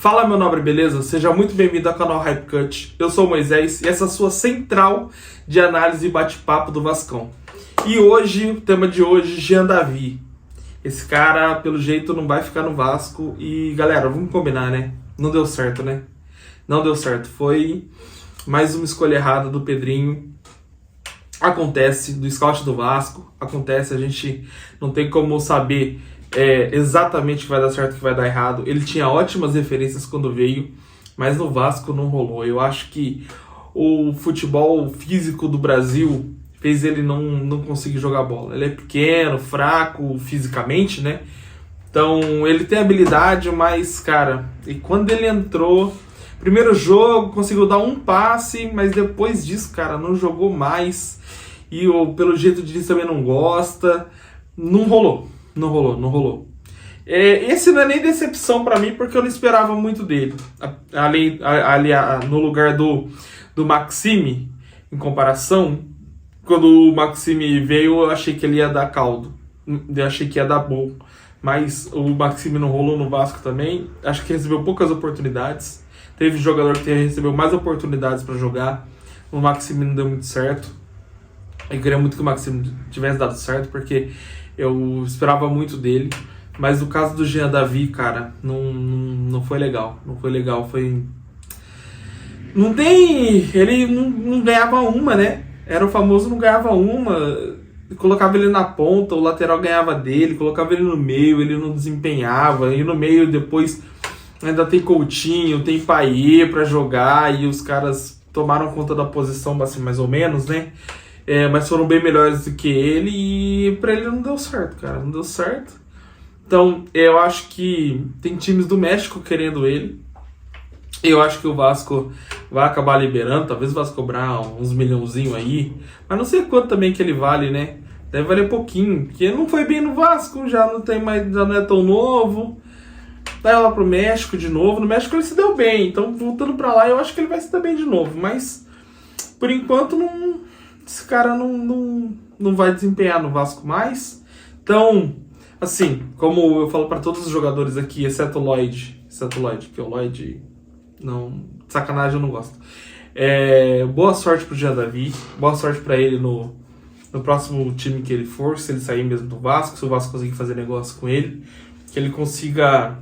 Fala, meu nobre, beleza? Seja muito bem-vindo ao canal Hype Cut. Eu sou o Moisés e essa é a sua central de análise e bate-papo do Vascão. E hoje, o tema de hoje, Jean Davi. Esse cara, pelo jeito, não vai ficar no Vasco. E, galera, vamos combinar, né? Não deu certo, né? Não deu certo. Foi mais uma escolha errada do Pedrinho. Acontece, do scout do Vasco. Acontece, a gente não tem como saber exatamente o que vai dar certo e o que vai dar errado. Ele tinha ótimas referências quando veio, mas no Vasco não rolou. Eu acho que o futebol físico do Brasil fez ele não conseguir jogar bola. Ele é pequeno, fraco fisicamente, né? Então ele tem habilidade, mas, cara, e quando ele entrou, primeiro jogo, conseguiu dar um passe, mas depois disso, cara, não jogou mais. E pelo jeito de Diniz também não gosta. Não rolou. Esse não é nem decepção pra mim, porque eu não esperava muito dele. Ali no lugar do Maxime, em comparação, quando o Maxime veio, eu achei que ele ia dar caldo. Eu achei que ia dar bom. Mas o Maxime não rolou no Vasco também. Acho que recebeu poucas oportunidades. Teve jogador que recebeu mais oportunidades pra jogar. O Maxime não deu muito certo. Eu queria muito que o Maxime tivesse dado certo, porque eu esperava muito dele. Mas no caso do Jean Davi, cara, não foi legal. Não foi legal, foi... Não tem... Ele não ganhava uma, né? Era o famoso não ganhava uma. Colocava ele na ponta, o lateral ganhava dele. Colocava ele no meio, ele não desempenhava. E no meio depois ainda tem Coutinho, tem Payet pra jogar. E os caras tomaram conta da posição, assim, mais ou menos, né? Mas foram bem melhores do que ele. E pra ele não deu certo, cara. Não deu certo. Então, eu acho que tem times do México querendo ele. Eu acho que o Vasco vai acabar liberando. Talvez o Vasco cobrar uns milhãozinho aí. Mas não sei quanto também que ele vale, né? Deve valer pouquinho. Porque não foi bem no Vasco. Já não é tão novo. Vai lá pro México de novo. No México ele se deu bem. Então, voltando pra lá, eu acho que ele vai se dar bem de novo. Mas, por enquanto, esse cara não vai desempenhar no Vasco mais. Então, assim, como eu falo pra todos os jogadores aqui, exceto o Lloyd, que o Lloyd, não, sacanagem, eu não gosto. Boa sorte pro Jean Davi, boa sorte pra ele no próximo time que ele for, se ele sair mesmo do Vasco, se o Vasco conseguir fazer negócio com ele, que ele consiga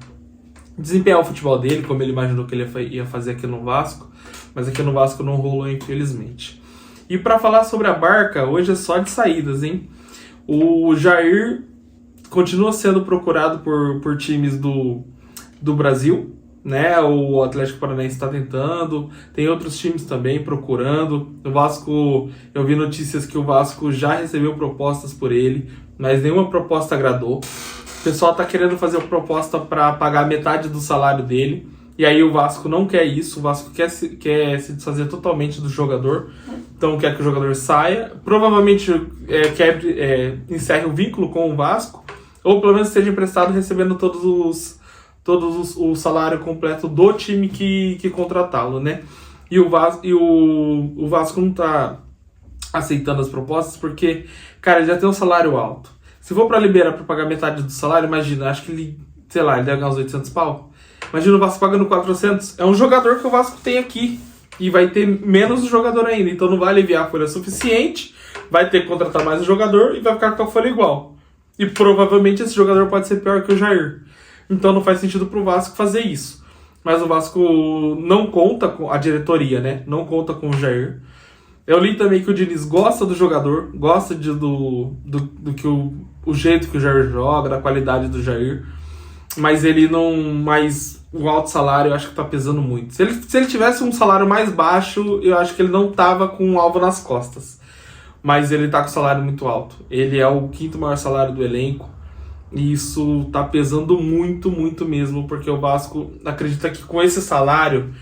desempenhar o futebol dele, como ele imaginou que ele ia fazer aqui no Vasco, mas aqui no Vasco não rolou, infelizmente. E para falar sobre a Barca, hoje é só de saídas, hein? O Jair continua sendo procurado por times do Brasil, né? O Atlético Paranaense está tentando, tem outros times também procurando. O Vasco, eu vi notícias que o Vasco já recebeu propostas por ele, mas nenhuma proposta agradou. O pessoal está querendo fazer uma proposta para pagar metade do salário dele. E aí o Vasco não quer isso, o Vasco quer se desfazer totalmente do jogador, então quer que o jogador saia, provavelmente encerre o vínculo com o Vasco, ou pelo menos esteja emprestado recebendo o salário completo do time que contratá-lo, né? E o Vasco não tá aceitando as propostas porque, cara, ele já tem um salário alto. Se for para liberar para pagar metade do salário, imagina, acho que ele, sei lá, ele deve ganhar uns 800 pau. Imagina o Vasco pagando 400. É um jogador que o Vasco tem aqui. E vai ter menos jogador ainda. Então não vai aliviar a folha suficiente. Vai ter que contratar mais um jogador. E vai ficar com a folha igual. E provavelmente esse jogador pode ser pior que o Jair. Então não faz sentido pro Vasco fazer isso. Mas o Vasco não conta com a diretoria, né? Não conta com o Jair. Eu li também que o Diniz gosta do jogador. Gosta do que o jeito que o Jair joga. Da qualidade do Jair. Mas ele não... Mas o alto salário eu acho que tá pesando muito. Se ele tivesse um salário mais baixo, eu acho que ele não tava com um alvo nas costas. Mas ele tá com salário muito alto. Ele é o quinto maior salário do elenco. E isso tá pesando muito, muito mesmo. Porque o Vasco acredita que com esse salário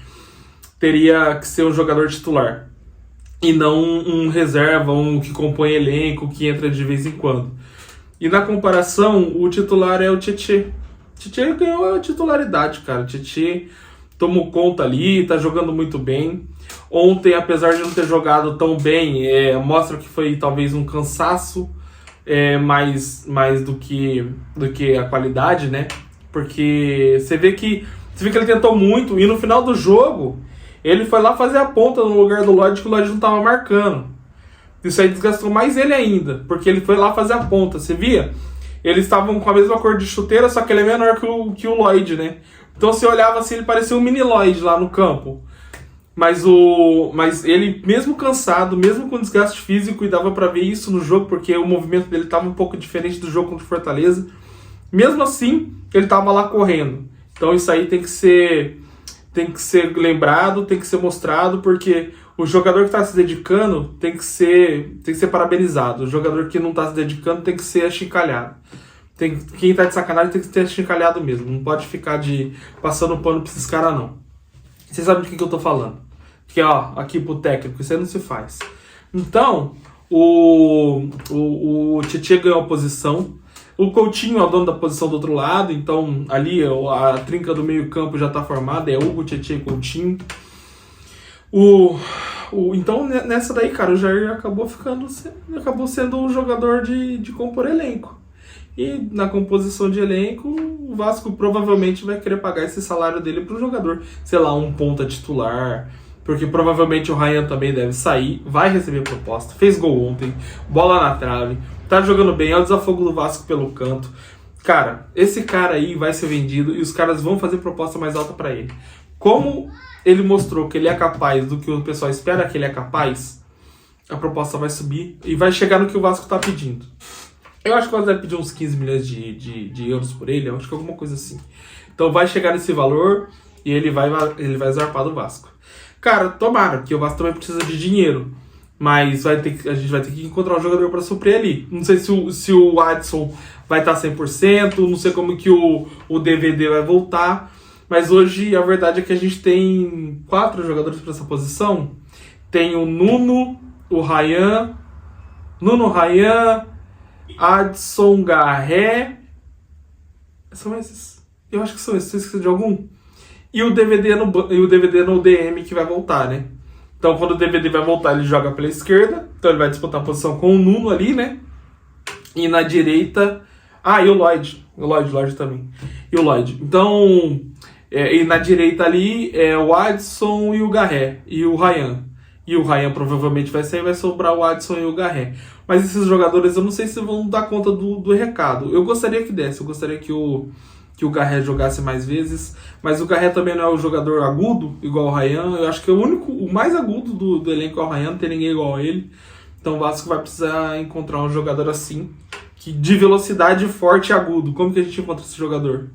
teria que ser um jogador titular. E não um reserva, um que compõe elenco, que entra de vez em quando. E na comparação, o titular é o Tietê. Tietê ganhou a titularidade, cara. Tietê tomou conta ali, tá jogando muito bem. Ontem, apesar de não ter jogado tão bem, mostra que foi talvez um cansaço mais do que a qualidade, né? Porque você vê que Você vê que ele tentou muito e no final do jogo ele foi lá fazer a ponta no lugar do Lloyd, que o Lloyd não tava marcando. Isso aí desgastou mais ele ainda, porque ele foi lá fazer a ponta. Você via? Eles estavam com a mesma cor de chuteira, só que ele é menor que o Lloyd, né? Então você olhava assim, ele parecia um mini Lloyd lá no campo. Mas ele, mesmo cansado, mesmo com desgaste físico, e dava pra ver isso no jogo, porque o movimento dele tava um pouco diferente do jogo contra o Fortaleza. Mesmo assim, ele tava lá correndo. Então isso aí tem que ser lembrado, tem que ser mostrado, porque o jogador que está se dedicando tem que ser parabenizado. O jogador que não está se dedicando tem que ser achincalhado. Quem está de sacanagem tem que ser achincalhado mesmo. Não pode ficar passando pano para esses caras, não. Vocês sabem do que eu tô falando. Que, ó, aqui pro técnico, isso aí não se faz. Então, o Tietê ganhou a posição. O Coutinho é o dono da posição do outro lado, então ali a trinca do meio campo já está formada, é Hugo, Tietê e Coutinho. Então nessa daí, cara, o Jair acabou sendo um jogador de compor elenco. E na composição de elenco, o Vasco provavelmente vai querer pagar esse salário dele pro jogador. Sei lá, um ponta titular, porque provavelmente o Ryan também deve sair, vai receber proposta, fez gol ontem, bola na trave, tá jogando bem, é o desafogo do Vasco pelo canto. Cara, esse cara aí vai ser vendido e os caras vão fazer proposta mais alta pra ele. Como ele mostrou que ele é capaz do que o pessoal espera que ele é capaz, a proposta vai subir e vai chegar no que o Vasco tá pedindo. Eu acho que o Vasco vai pedir uns 15 milhões de euros por ele, eu acho que alguma coisa assim. Então vai chegar nesse valor e ele vai zarpar do Vasco. Cara, tomara, que o Vasco também precisa de dinheiro. Mas a gente vai ter que encontrar um jogador para suprir ali. Não sei se o Adson vai estar 100%, não sei como que o DVD vai voltar. Mas hoje a verdade é que a gente tem 4 jogadores para essa posição. Tem o Nuno, o Ryan, Adson, Garré. São esses? Eu acho que são esses. Você esqueceu de algum? E o DVD no DM que vai voltar, né? Então, quando o DVD vai voltar, ele joga pela esquerda. Então, ele vai disputar a posição com o Nuno ali, né? E na direita... e o Lloyd. O Lloyd também. E o Lloyd. Então, e na direita ali é o Adson e o Garré. E o Ryan. E o Ryan provavelmente vai sair, vai sobrar o Adson e o Garré. Mas esses jogadores, eu não sei se vão dar conta do recado. Eu gostaria que desse. Eu gostaria que o Garré jogasse mais vezes, mas o Garré também não é um jogador agudo, igual o Ryan. Eu acho que o mais agudo do elenco é o Ryan, não tem ninguém igual a ele. Então o Vasco vai precisar encontrar um jogador assim, de velocidade forte e agudo. Como que a gente encontra esse jogador?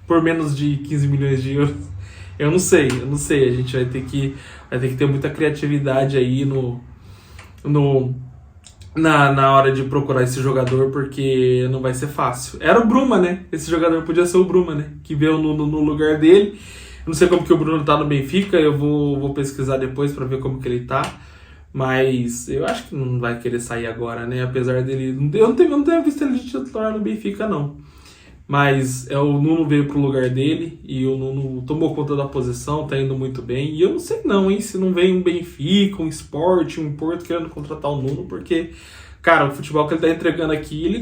Por menos de 15 milhões de euros? Eu não sei. A gente vai ter que ter muita criatividade aí na hora de procurar esse jogador, porque não vai ser fácil. Era o Bruma, né? Esse jogador podia ser o Bruma, né? Que veio no lugar dele. Eu não sei como que o Bruno tá no Benfica, eu vou pesquisar depois pra ver como que ele tá. Mas eu acho que não vai querer sair agora, né? Apesar dele... Eu não tenho visto ele de titular no Benfica, não. Mas o Nuno veio pro lugar dele e o Nuno tomou conta da posição, tá indo muito bem. E eu não sei não, hein, se não vem um Benfica, um Sport, um Porto querendo contratar o Nuno, porque, cara, o futebol que ele tá entregando aqui, ele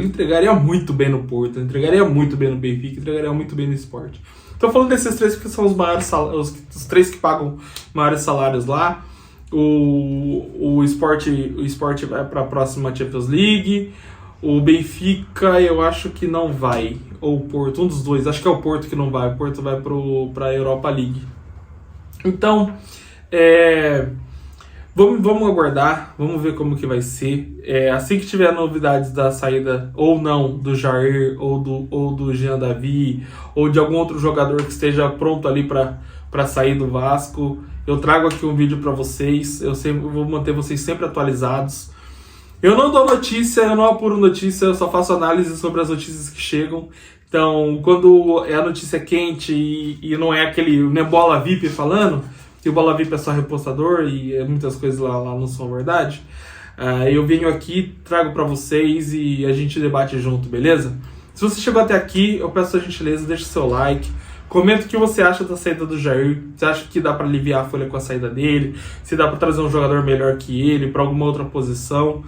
entregaria muito bem no Porto, ele entregaria muito bem no Benfica, entregaria muito bem no Sport. Tô falando desses 3 que são os maiores os 3 que pagam maiores salários lá. O Sport vai para a próxima Champions League. O Benfica eu acho que não vai. Ou o Porto, um dos dois. Acho que é o Porto que não vai. O Porto vai para a Europa League. Então, vamos aguardar. Vamos ver como que vai ser. Assim que tiver novidades da saída ou não do Jair, ou do Jean Davi, ou de algum outro jogador que esteja pronto ali para sair do Vasco, eu trago aqui um vídeo para vocês. Eu vou manter vocês sempre atualizados. Eu não dou notícia, eu não apuro notícia, eu só faço análise sobre as notícias que chegam. Então, quando é a notícia quente e não é não é Bola VIP falando, que o Bola VIP é só repostador e muitas coisas lá não são verdade, eu venho aqui, trago pra vocês e a gente debate junto, beleza? Se você chegou até aqui, eu peço a gentileza, deixa o seu like, comenta o que você acha da saída do Jair. Você acha que dá pra aliviar a folha com a saída dele? Se dá pra trazer um jogador melhor que ele, pra alguma outra posição?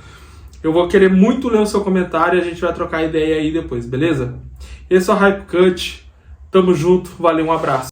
Eu vou querer muito ler o seu comentário e a gente vai trocar ideia aí depois, beleza? Esse é o Hype Cut. Tamo junto, valeu, um abraço.